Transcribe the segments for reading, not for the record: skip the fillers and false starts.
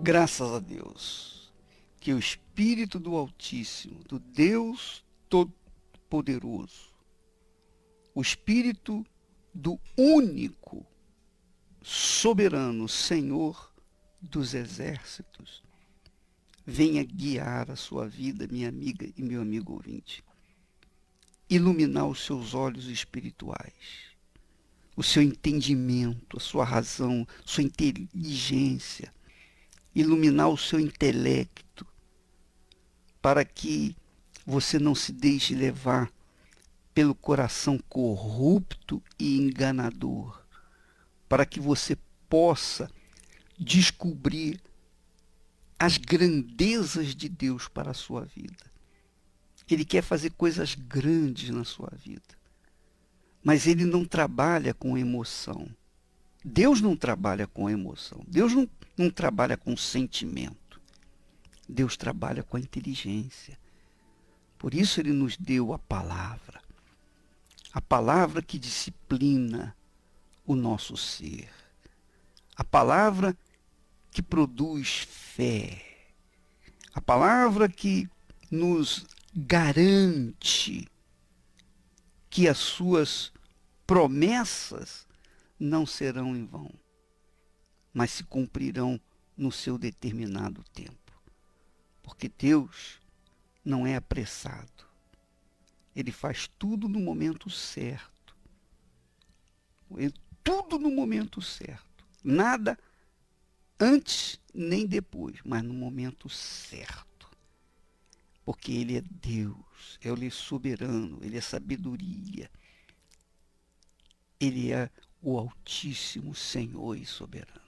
Graças a Deus, que o Espírito do Altíssimo, do Deus Todo-Poderoso, o Espírito do único, soberano Senhor dos Exércitos, venha guiar a sua vida, minha amiga e meu amigo ouvinte. Iluminar os seus olhos espirituais, o seu entendimento, a sua razão, sua inteligência, iluminar o seu intelecto, para que você não se deixe levar pelo coração corrupto e enganador, para que você possa descobrir as grandezas de Deus para a sua vida. Ele quer fazer coisas grandes na sua vida, mas ele não trabalha com emoção. Deus não trabalha com emoção. Deus não trabalha com sentimento. Deus trabalha com a inteligência. Por isso ele nos deu a palavra que disciplina o nosso ser, a palavra que produz fé, a palavra que nos garante que as suas promessas não serão em vão, mas se cumprirão no seu determinado tempo. Porque Deus não é apressado. Ele faz tudo no momento certo. Tudo no momento certo. Nada antes nem depois, mas no momento certo. Porque Ele é Deus, Ele é soberano, Ele é sabedoria. Ele é o Altíssimo Senhor e soberano.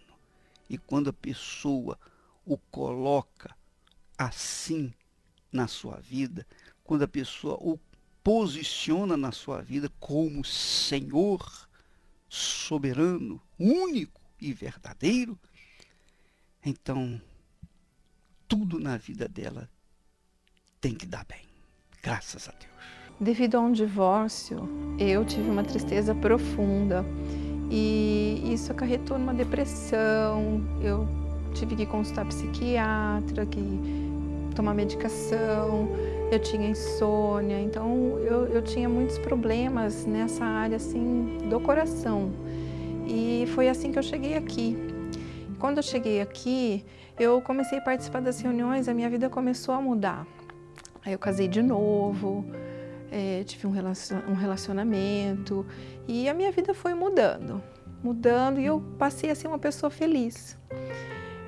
E quando a pessoa o coloca assim na sua vida, quando a pessoa o posiciona na sua vida como Senhor soberano, único e verdadeiro, então tudo na vida dela tem que dar bem. Graças a Deus. Devido a um divórcio, eu tive uma tristeza profunda e isso acarretou numa depressão. Eu tive que consultar psiquiatra, que tomar medicação, eu tinha insônia, então eu tinha muitos problemas nessa área assim do coração. E foi assim que eu cheguei aqui. Quando eu cheguei aqui, eu comecei a participar das reuniões, a minha vida começou a mudar. Aí eu casei de novo, tive um relacionamento e a minha vida foi mudando e eu passei a ser uma pessoa feliz.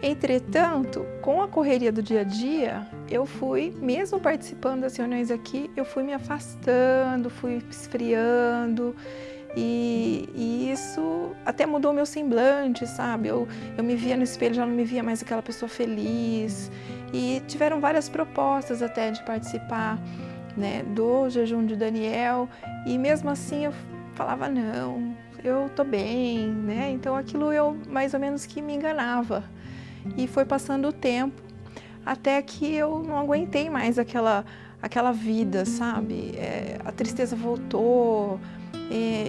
Entretanto, com a correria do dia a dia, eu fui, mesmo participando das reuniões aqui, eu fui me afastando, fui esfriando e isso até mudou meu semblante, sabe? Eu me via no espelho, já não me via mais aquela pessoa feliz e tiveram várias propostas até de participar, né, do jejum de Daniel e mesmo assim eu falava não, eu tô bem, né? Então aquilo eu mais ou menos que me enganava. E foi passando o tempo, até que eu não aguentei mais aquela vida, sabe? A tristeza voltou,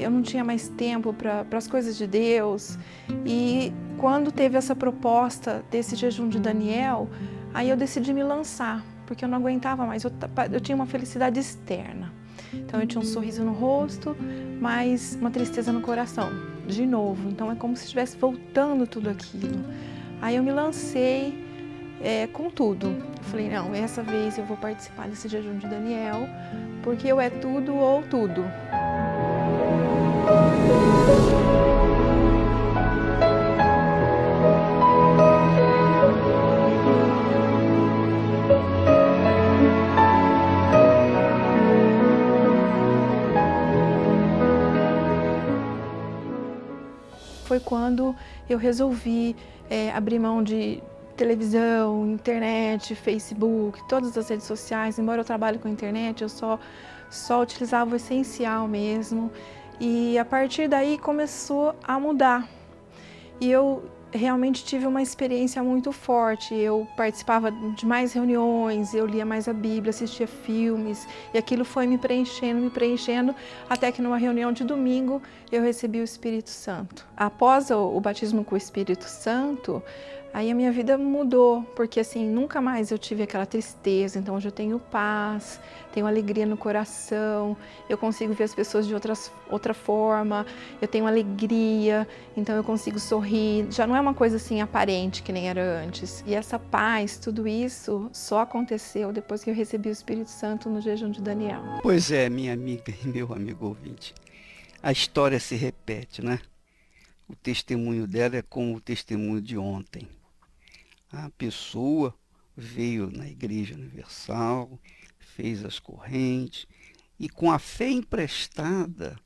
eu não tinha mais tempo para as coisas de Deus. E quando teve essa proposta desse jejum de Daniel, aí eu decidi me lançar, porque eu não aguentava mais, eu tinha uma felicidade externa. Então eu tinha um sorriso no rosto, mas uma tristeza no coração, de novo. Então é como se estivesse voltando tudo aquilo. Aí eu me lancei com tudo. Eu falei, não, essa vez eu vou participar desse jejum de Daniel, porque eu é tudo ou tudo. Foi quando eu resolvi abrir mão de televisão, internet, Facebook, todas as redes sociais. Embora eu trabalhe com internet, eu só utilizava o essencial mesmo. E a partir daí começou a mudar. E eu realmente tive uma experiência muito forte. Eu participava de mais reuniões, eu lia mais a Bíblia, assistia filmes, e aquilo foi me preenchendo, até que numa reunião de domingo eu recebi o Espírito Santo. Após o batismo com o Espírito Santo, Aí a minha vida mudou, porque assim, nunca mais eu tive aquela tristeza, então hoje eu tenho paz, tenho alegria no coração, eu consigo ver as pessoas de outra forma, eu tenho alegria, então eu consigo sorrir, já não é uma coisa assim aparente que nem era antes. E essa paz, tudo isso só aconteceu depois que eu recebi o Espírito Santo no jejum de Daniel. Pois é, minha amiga e meu amigo ouvinte, a história se repete, né? O testemunho dela é como o testemunho de ontem. A pessoa veio na Igreja Universal, fez as correntes e com a fé emprestada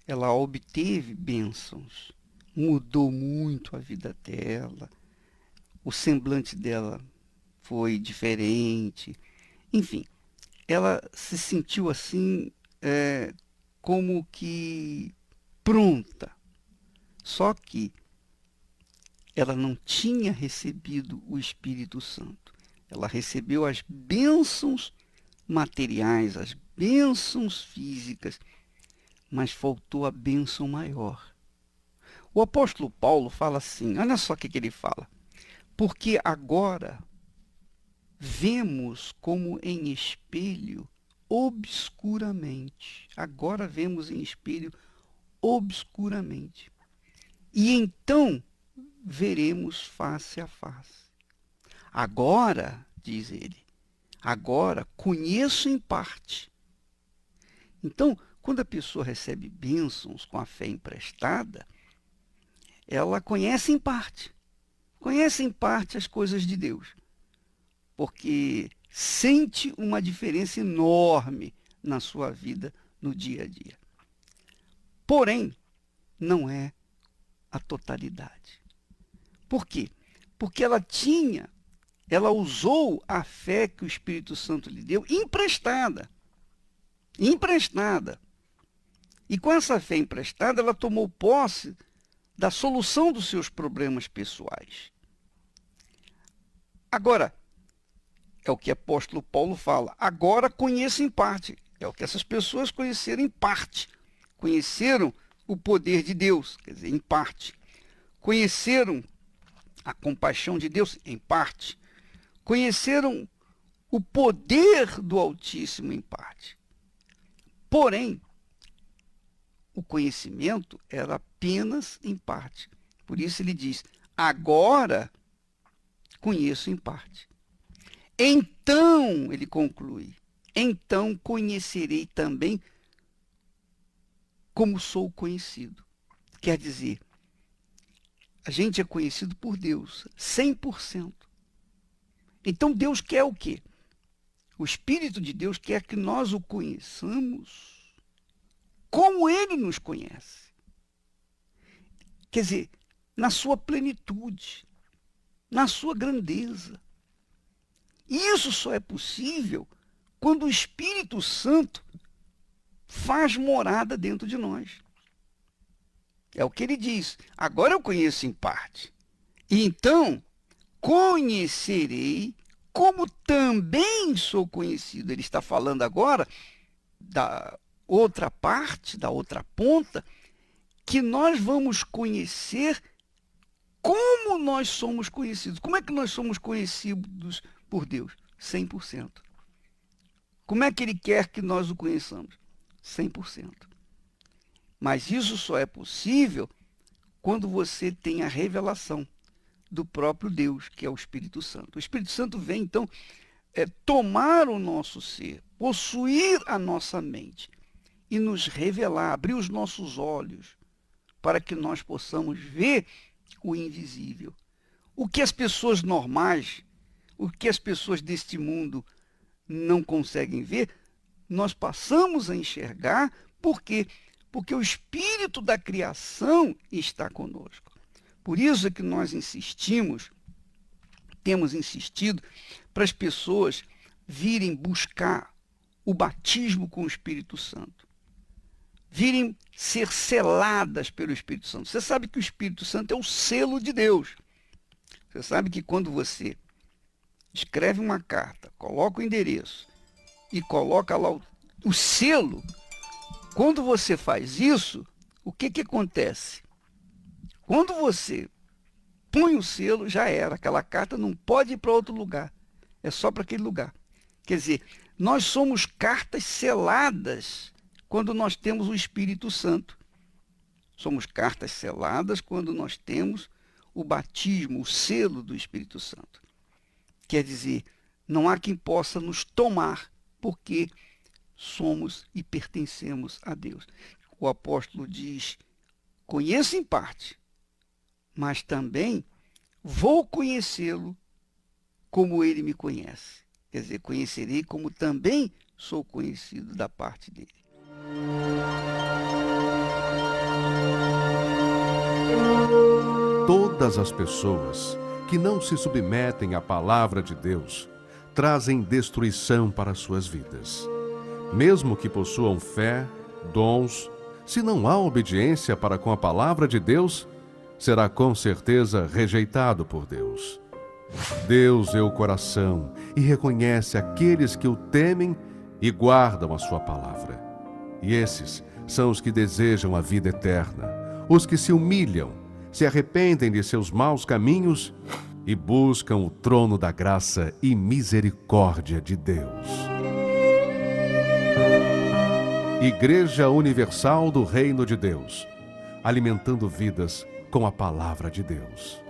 ela obteve bênçãos. Mudou muito a vida dela, o semblante dela foi diferente. Enfim, ela se sentiu assim, como que pronta. Só que ela não tinha recebido o Espírito Santo. Ela recebeu as bênçãos materiais, as bênçãos físicas, mas faltou a bênção maior. O apóstolo Paulo fala assim, olha só o que ele fala. Porque agora vemos como em espelho obscuramente. Agora vemos em espelho obscuramente. E então veremos face a face. Agora, diz ele, agora conheço em parte. Então, quando a pessoa recebe bênçãos com a fé emprestada, ela conhece em parte. Conhece em parte as coisas de Deus. Porque sente uma diferença enorme na sua vida no dia a dia. Porém, não é a totalidade. Por quê? Porque ela usou a fé que o Espírito Santo lhe deu emprestada. Emprestada. E com essa fé emprestada, ela tomou posse da solução dos seus problemas pessoais. Agora, é o que o apóstolo Paulo fala, agora conheço em parte. É o que essas pessoas conheceram em parte. Conheceram o poder de Deus, quer dizer, em parte. Conheceram a compaixão de Deus, em parte. Conheceram o poder do Altíssimo, em parte. Porém, o conhecimento era apenas em parte. Por isso ele diz, agora conheço em parte. Então, ele conclui, então conhecerei também como sou conhecido. Quer dizer, a gente é conhecido por Deus, 100%. Então Deus quer o quê? O Espírito de Deus quer que nós o conheçamos como Ele nos conhece. Quer dizer, na sua plenitude, na sua grandeza. E isso só é possível quando o Espírito Santo faz morada dentro de nós. É o que ele diz. Agora eu conheço em parte. E então conhecerei como também sou conhecido. Ele está falando agora da outra parte, da outra ponta, que nós vamos conhecer como nós somos conhecidos. Como é que nós somos conhecidos por Deus? 100%. Como é que Ele quer que nós o conheçamos? 100%. Mas isso só é possível quando você tem a revelação do próprio Deus, que é o Espírito Santo. O Espírito Santo vem, então, tomar o nosso ser, possuir a nossa mente e nos revelar, abrir os nossos olhos para que nós possamos ver o invisível. O que as pessoas normais, o que as pessoas deste mundo não conseguem ver, nós passamos a enxergar. Por quê? Porque o espírito da criação está conosco. Por isso é que nós temos insistido para as pessoas virem buscar o batismo com o Espírito Santo. Virem ser seladas pelo Espírito Santo. Você sabe que o Espírito Santo é o selo de Deus. Você sabe que quando você escreve uma carta, coloca o endereço e coloca lá o selo, quando você faz isso, o que acontece? Quando você põe o selo, já era. Aquela carta não pode ir para outro lugar. É só para aquele lugar. Quer dizer, nós somos cartas seladas quando nós temos o Espírito Santo. Somos cartas seladas quando nós temos o batismo, o selo do Espírito Santo. Quer dizer, não há quem possa nos tomar, porque somos e pertencemos a Deus. O apóstolo diz, conheço em parte, mas também vou conhecê-lo como ele me conhece. Quer dizer, conhecerei como também sou conhecido da parte dele. Todas as pessoas que não se submetem à palavra de Deus trazem destruição para suas vidas. Mesmo que possuam fé, dons, se não há obediência para com a palavra de Deus, será com certeza rejeitado por Deus. Deus vê o coração e reconhece aqueles que o temem e guardam a sua palavra. E esses são os que desejam a vida eterna, os que se humilham, se arrependem de seus maus caminhos e buscam o trono da graça e misericórdia de Deus. Igreja Universal do Reino de Deus, alimentando vidas com a palavra de Deus.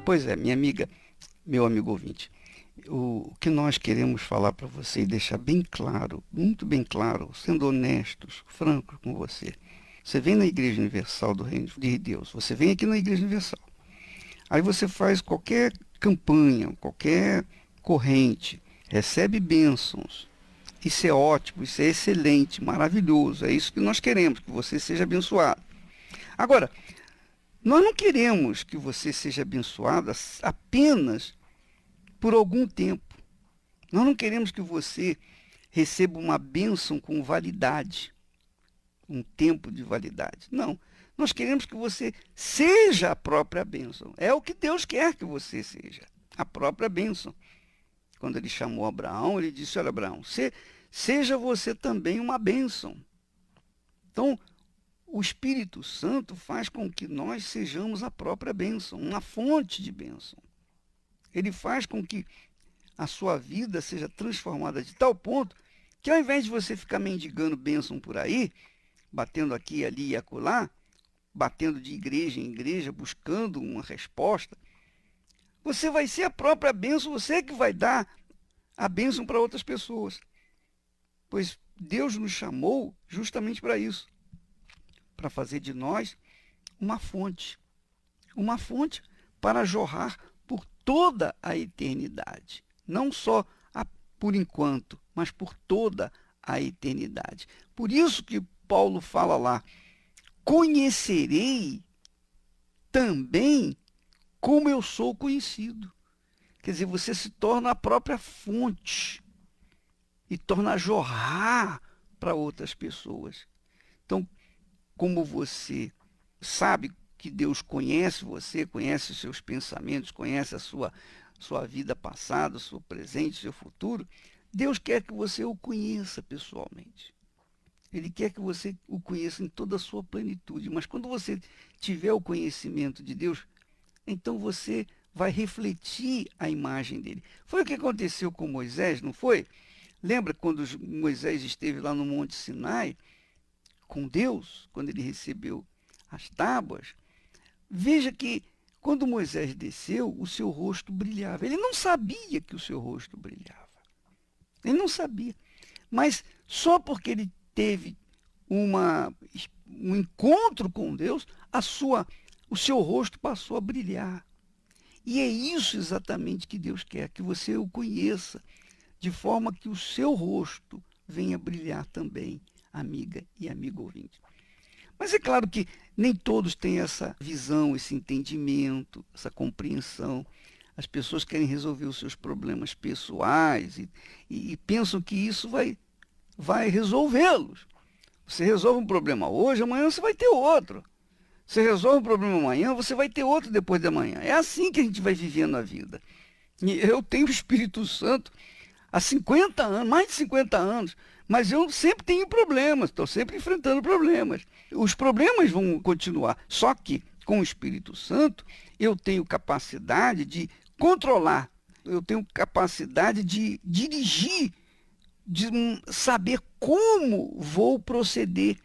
Pois é, minha amiga, meu amigo ouvinte, o que nós queremos falar para você e deixar bem claro, muito bem claro, sendo honestos, francos com você. Você vem na Igreja Universal do Reino de Deus, você vem aqui na Igreja Universal. Aí você faz qualquer campanha, qualquer corrente, recebe bênçãos. Isso é ótimo, isso é excelente, maravilhoso. É isso que nós queremos, que você seja abençoado. Agora, nós não queremos que você seja abençoado apenas por algum tempo. Nós não queremos que você receba uma bênção com validade, um tempo de validade. Não. Nós queremos que você seja a própria bênção. É o que Deus quer que você seja, a própria bênção. Quando ele chamou Abraão, ele disse, olha, Abraão, seja você também uma bênção. Então, o Espírito Santo faz com que nós sejamos a própria bênção, uma fonte de bênção. Ele faz com que a sua vida seja transformada de tal ponto que, ao invés de você ficar mendigando bênção por aí, batendo aqui, ali e acolá, batendo de igreja em igreja, buscando uma resposta, você vai ser a própria bênção, você que vai dar a bênção para outras pessoas. Pois Deus nos chamou justamente para isso, para fazer de nós uma fonte para jorrar por toda a eternidade, não só por enquanto, mas por toda a eternidade. Por isso que Paulo fala lá, conhecerei também como eu sou conhecido. Quer dizer, você se torna a própria fonte e torna a jorrar para outras pessoas. Então, como você sabe que Deus conhece você, conhece os seus pensamentos, conhece a sua vida passada, o seu presente, o seu futuro, Deus quer que você o conheça pessoalmente. Ele quer que você o conheça em toda a sua plenitude. Mas quando você tiver o conhecimento de Deus, então você vai refletir a imagem dele. Foi o que aconteceu com Moisés, não foi? Lembra quando Moisés esteve lá no Monte Sinai com Deus, quando ele recebeu as tábuas? Veja que quando Moisés desceu, o seu rosto brilhava. Ele não sabia que o seu rosto brilhava. Ele não sabia. Mas só porque ele teve um encontro com Deus, o seu rosto passou a brilhar. E é isso exatamente que Deus quer, que você o conheça, de forma que o seu rosto venha brilhar também, amiga e amigo ouvinte. Mas é claro que nem todos têm essa visão, esse entendimento, essa compreensão. As pessoas querem resolver os seus problemas pessoais e pensam que isso vai resolvê-los. Você resolve um problema hoje, amanhã você vai ter outro. Você resolve um problema amanhã, você vai ter outro depois de amanhã. É assim que a gente vai vivendo a vida. E eu tenho o Espírito Santo há 50 anos, mais de 50 anos, Mas eu sempre tenho problemas, estou sempre enfrentando problemas. Os problemas vão continuar, só que com o Espírito Santo eu tenho capacidade de controlar, eu tenho capacidade de dirigir, de saber como vou proceder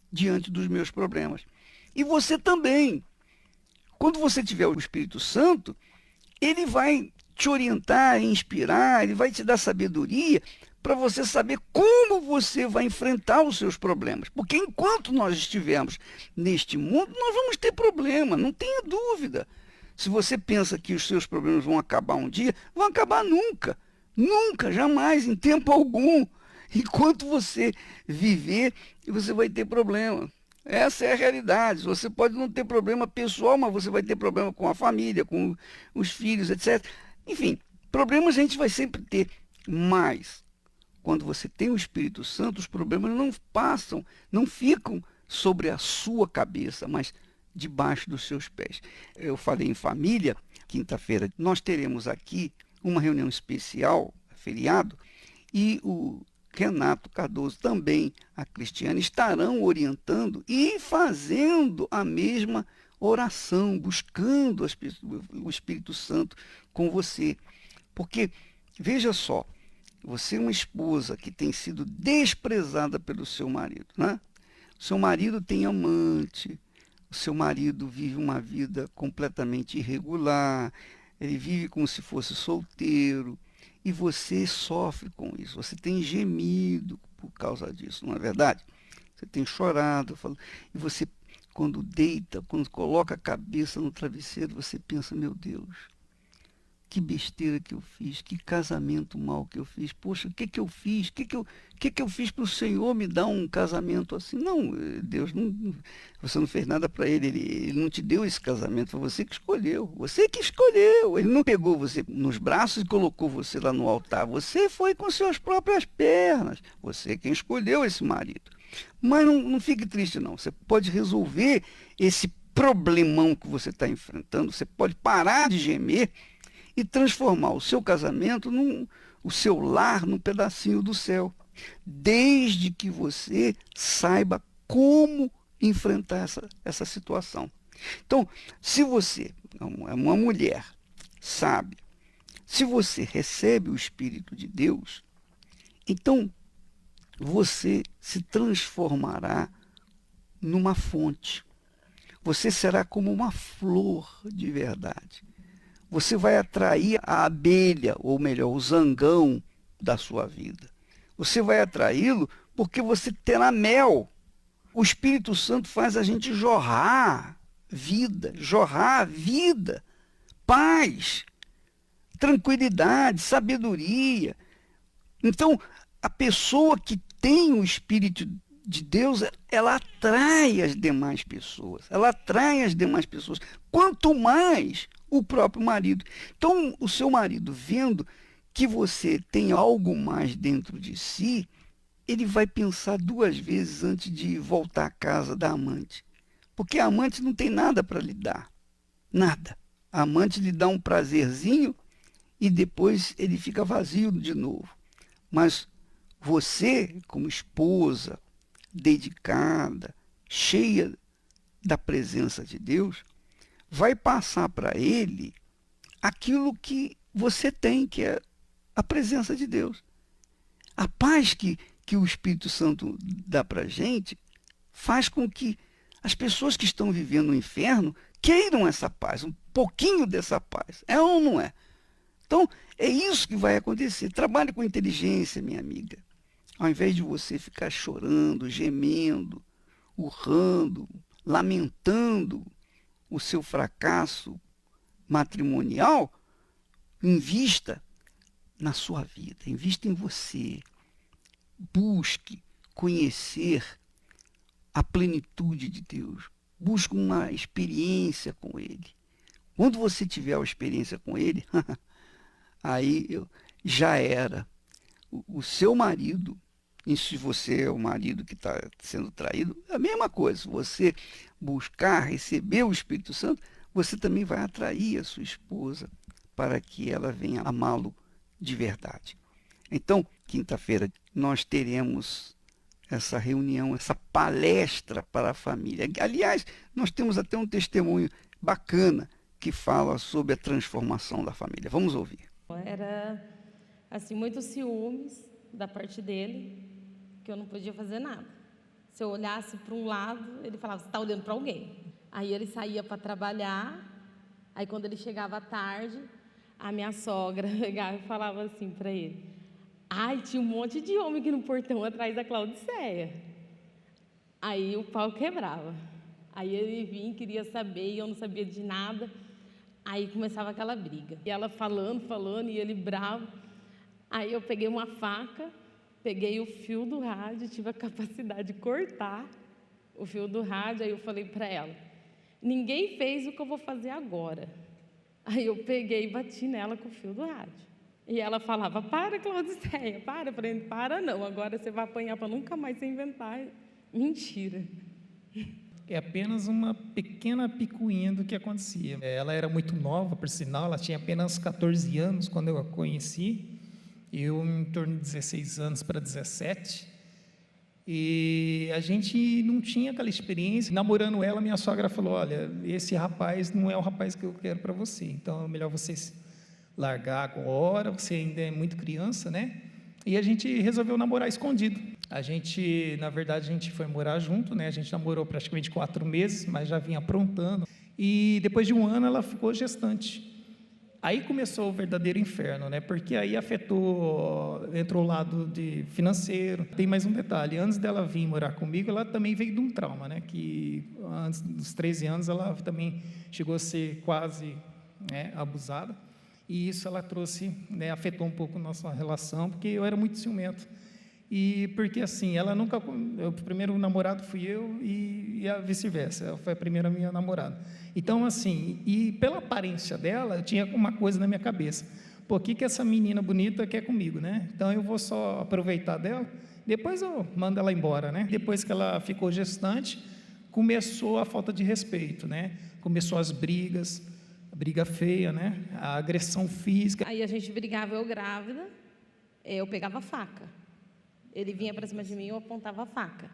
diante dos meus problemas. E você também. Quando você tiver o Espírito Santo, ele vai te orientar, inspirar, ele vai te dar sabedoria para você saber como você vai enfrentar os seus problemas. Porque enquanto nós estivermos neste mundo, nós vamos ter problema, não tenha dúvida. Se você pensa que os seus problemas vão acabar um dia, vão acabar nunca. Nunca, jamais, em tempo algum. Enquanto você viver, você vai ter problema. Essa é a realidade. Você pode não ter problema pessoal, mas você vai ter problema com a família, com os filhos, etc. Enfim, problemas a gente vai sempre ter. Mas, quando você tem o Espírito Santo, os problemas não passam, não ficam sobre a sua cabeça, mas debaixo dos seus pés. Eu falei em família, quinta-feira nós teremos aqui uma reunião especial, feriado, e o Renato Cardoso, também a Cristiane, estarão orientando e fazendo a mesma oração, buscando o Espírito Santo com você. Porque, veja só, você é uma esposa que tem sido desprezada pelo seu marido, né? O seu marido tem amante, o seu marido vive uma vida completamente irregular, ele vive como se fosse solteiro, e você sofre com isso, você tem gemido por causa disso, não é verdade? Você tem chorado, e você, quando deita, quando coloca a cabeça no travesseiro, você pensa, meu Deus, que besteira que eu fiz, que casamento mau que eu fiz, poxa, o que que eu fiz? O que eu fiz para o Senhor me dar um casamento assim? Não, Deus, você não fez nada para ele não te deu esse casamento, foi você que escolheu, ele não pegou você nos braços e colocou você lá no altar, você foi com suas próprias pernas, você é quem escolheu esse marido. Mas não fique triste não, você pode resolver esse problemão que você está enfrentando, você pode parar de gemer e transformar o seu casamento, o seu lar, num pedacinho do céu. Desde que você saiba como enfrentar essa situação. Então, se você é uma mulher sábia, se você recebe o Espírito de Deus, então você se transformará numa fonte. Você será como uma flor de verdade. Você vai atrair a abelha, ou melhor, o zangão da sua vida. Você vai atraí-lo porque você terá mel. O Espírito Santo faz a gente jorrar vida, paz, tranquilidade, sabedoria. Então, a pessoa que tem o Espírito de Deus, ela atrai as demais pessoas. Quanto mais o próprio marido. Então, o seu marido, vendo que você tem algo mais dentro de si, ele vai pensar duas vezes antes de voltar à casa da amante. Porque a amante não tem nada para lhe dar. Nada. A amante lhe dá um prazerzinho e depois ele fica vazio de novo. Mas você, como esposa, dedicada, cheia da presença de Deus, vai passar para ele aquilo que você tem, que é a presença de Deus. A paz que o Espírito Santo dá para a gente faz com que as pessoas que estão vivendo no inferno queiram essa paz, um pouquinho dessa paz. É ou não é? Então, é isso que vai acontecer. Trabalhe com inteligência, minha amiga. Ao invés de você ficar chorando, gemendo, urrando, lamentando o seu fracasso matrimonial, invista na sua vida, invista em você. Busque conhecer a plenitude de Deus. Busque uma experiência com Ele. Quando você tiver a experiência com Ele, aí já era. O seu marido, e se você é o marido que está sendo traído, é a mesma coisa. Se você buscar receber o Espírito Santo, você também vai atrair a sua esposa para que ela venha amá-lo de verdade. Então, quinta-feira, nós teremos essa reunião, essa palestra para a família. Aliás, nós temos até um testemunho bacana que fala sobre a transformação da família. Vamos ouvir. Era, assim, muitos ciúmes da parte dele, que eu não podia fazer nada. Se eu olhasse para um lado, ele falava, você está olhando para alguém. Aí ele saía para trabalhar, aí quando ele chegava à tarde, a minha sogra pegava e falava assim para ele, ai, tinha um monte de homem aqui no portão atrás da Claudiceia. Aí o pau quebrava. Aí ele vinha, queria saber, e eu não sabia de nada. Aí começava aquela briga. E ela falando, e ele bravo. Aí eu peguei uma faca, peguei o fio do rádio, tive a capacidade de cortar o fio do rádio. Aí eu falei para ela, ninguém fez o que eu vou fazer agora. Aí eu peguei e bati nela com o fio do rádio. E ela falava, para, Claudiceia, para. Eu falei, para não, agora você vai apanhar para nunca mais você inventar mentira. É apenas uma pequena picuinha do que acontecia. Ela era muito nova, por sinal, ela tinha apenas 14 anos quando eu a conheci, eu em torno de 16 anos para 17, e a gente não tinha aquela experiência. Namorando ela, minha sogra falou, olha, esse rapaz não é o rapaz que eu quero para você, então é melhor você largar agora, você ainda é muito criança, né? E a gente resolveu namorar escondido. Na verdade, a gente foi morar junto, né? A gente namorou praticamente 4 meses, mas já vinha aprontando. E depois de 1 ano, ela ficou gestante. Aí começou o verdadeiro inferno, né? Porque aí entrou o lado financeiro. Tem mais um detalhe, antes dela vir morar comigo, ela também veio de um trauma, né? Que antes dos 13 anos, ela também chegou a ser quase, né, abusada. E isso ela trouxe, né, afetou um pouco a nossa relação, porque eu era muito ciumento. E porque assim, o primeiro namorado fui eu e a vice-versa, ela foi a primeira minha namorada. Então assim, e pela aparência dela, eu tinha uma coisa na minha cabeça, pô, o que essa menina bonita quer comigo, né? Então eu vou só aproveitar dela, depois eu mando ela embora, né? Depois que ela ficou gestante, começou a falta de respeito, né? Começou as brigas, a briga feia, né? A agressão física. Aí a gente brigava, eu grávida, eu pegava a faca. Ele vinha para cima de mim e eu apontava a faca.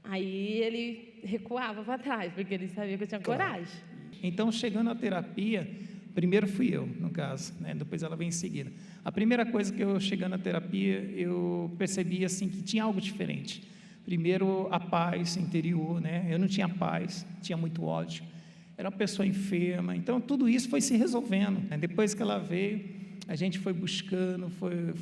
Aí ele recuava para trás, porque ele sabia que eu tinha coragem. Então, chegando à terapia, primeiro fui eu, no caso, né? Depois ela veio em seguida. A primeira coisa que eu, chegando à terapia, eu percebi assim, que tinha algo diferente. Primeiro, a paz interior, né? Eu não tinha paz, tinha muito ódio. Era uma pessoa enferma. Então, tudo isso foi se resolvendo, né? Depois que ela veio, a gente foi buscando,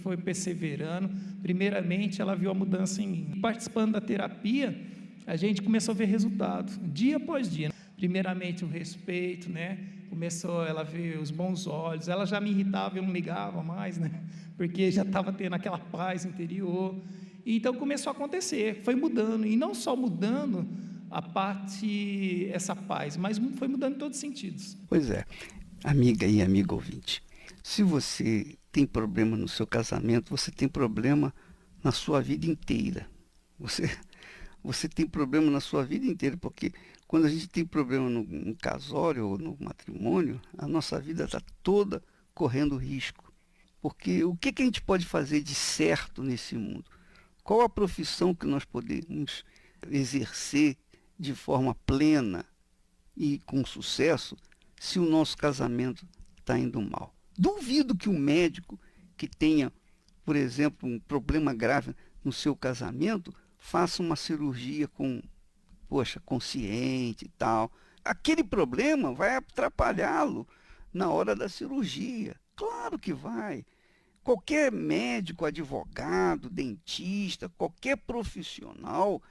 foi perseverando. Primeiramente, ela viu a mudança em mim. Participando da terapia, a gente começou a ver resultado, dia após dia. Primeiramente, o respeito, né? Começou ela a ver os bons olhos. Ela já me irritava, eu não ligava mais, né? Porque já estava tendo aquela paz interior. E então, começou a acontecer, foi mudando. E não só mudando essa paz, mas foi mudando em todos os sentidos. Pois é, amiga e amigo ouvinte, se você tem problema no seu casamento, você tem problema na sua vida inteira. Você tem problema na sua vida inteira, porque quando a gente tem problema no casório ou no matrimônio, a nossa vida está toda correndo risco. Porque o que a gente pode fazer de certo nesse mundo? Qual a profissão que nós podemos exercer de forma plena e com sucesso se o nosso casamento está indo mal? Duvido que um médico que tenha, por exemplo, um problema grave no seu casamento, faça uma cirurgia consciente e tal. Aquele problema vai atrapalhá-lo na hora da cirurgia. Claro que vai. Qualquer médico, advogado, dentista, qualquer profissional,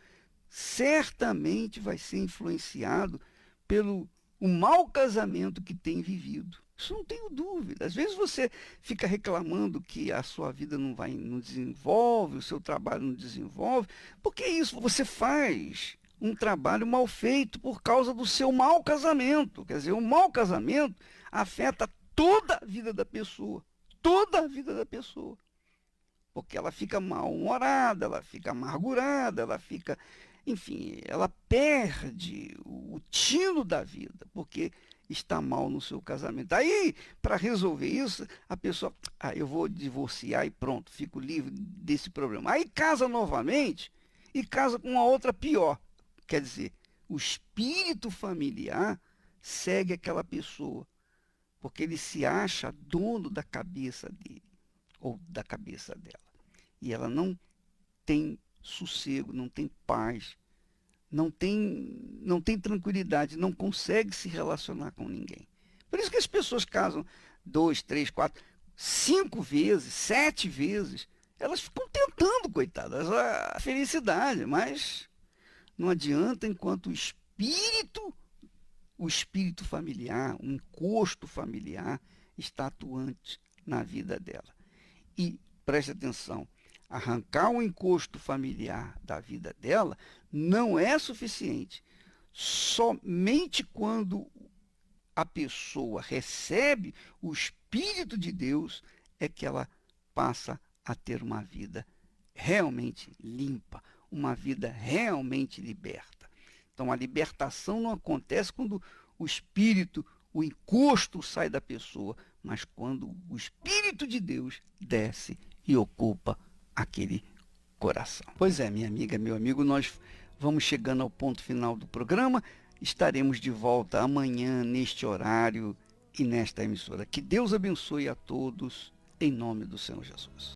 certamente vai ser influenciado pelo mau casamento que tem vivido. Isso não tenho dúvida. Às vezes você fica reclamando que a sua vida não desenvolve, o seu trabalho não desenvolve. Porque é isso, você faz um trabalho mal feito por causa do seu mau casamento. Quer dizer, o mau casamento afeta toda a vida da pessoa. Toda a vida da pessoa. Porque ela fica mal-humorada, ela fica amargurada, ela fica enfim, ela perde o tino da vida, porque está mal no seu casamento. Aí, para resolver isso, a pessoa, eu vou divorciar e pronto, fico livre desse problema. Aí casa novamente e casa com uma outra pior. Quer dizer, o espírito familiar segue aquela pessoa, porque ele se acha dono da cabeça dele, ou da cabeça dela. E ela não tem sossego, não tem paz, não tem tranquilidade, não consegue se relacionar com ninguém. Por isso que as pessoas casam 2, 3, 4, 5 vezes, 7 vezes. Elas ficam tentando, coitadas, a felicidade, mas não adianta enquanto o espírito familiar, o encosto familiar está atuante na vida dela. E preste atenção, arrancar o encosto familiar da vida dela não é suficiente. Somente quando a pessoa recebe o Espírito de Deus é que ela passa a ter uma vida realmente limpa, uma vida realmente liberta. Então a libertação não acontece quando o Espírito, o encosto sai da pessoa, mas quando o Espírito de Deus desce e ocupa aquele coração. Pois é, minha amiga, meu amigo, nós vamos chegando ao ponto final do programa. Estaremos de volta amanhã neste horário e nesta emissora. Que Deus abençoe a todos, em nome do Senhor Jesus.